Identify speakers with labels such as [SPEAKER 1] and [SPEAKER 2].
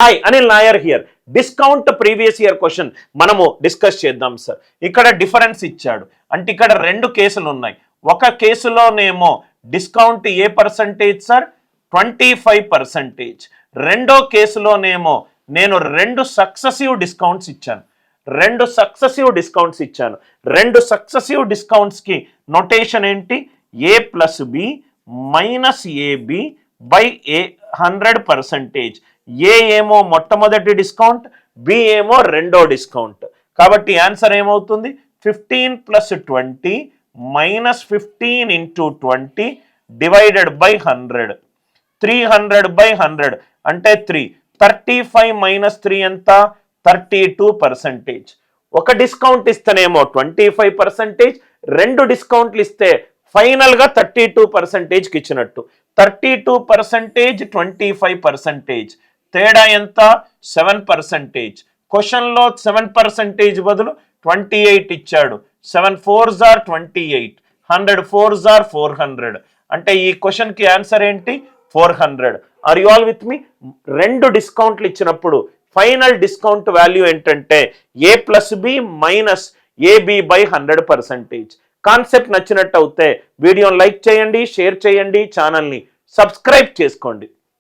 [SPEAKER 1] Hi Anil Nair here. Discount previous year question మనము discuss చేద్దాం sir. ఇక్కడ డిఫరెన్స్ ఇచ్చాడు అంటే ఇక్కడ రెండు కేసులు ఉన్నాయి. ఒక కేసులోనేమో డిస్కౌంట్ ఏ పర్సంటేజ్ సార్ 25%. రెండో కేసులోనేమో నేను రెండు సక్సెసివ్ డిస్కౌంట్స్ ఇచ్చాను. రెండు సక్సెసివ్ డిస్కౌంట్స్కి నొటేషన్ ఏంటి? A plus b minus ab by a 100%. A ఏమో మొట్టమొదటి డిస్కౌంట్, బి ఏమో రెండో డిస్కౌంట్. కాబట్టి ఆన్సర్ ఏమవుతుంది? 15 + 20 -15 × 20 డివైడెడ్ బై 100. 300/100 అంటే 3. 35 - 3 ఎంత? 32%. ఒక డిస్కౌంట్ ఇస్తేనేమో 25%, రెండు డిస్కౌంట్లు ఇస్తే ఫైనల్గా 32%కి ఇచ్చినట్టు. 32%, 25%. తేడా ఎంత? 7%. క్వశ్చన్లో 7% బదులు 28 ఇచ్చాడు. 7 4s are 28, 100 4s are 400. అంటే ఈ క్వశ్చన్కి ఆన్సర్ ఏంటి? 400. Are you all with me? రెండు డిస్కౌంట్లు ఇచ్చినప్పుడు ఫైనల్ డిస్కౌంట్ వాల్యూ ఏంటంటే a plus b minus ab by 100%. Concept నచ్చినట్టు అయితే వీడియోని లైక్ చేయండి, షేర్ చేయండి, ఛానల్ని సబ్స్క్రైబ్ చేసుకోండి.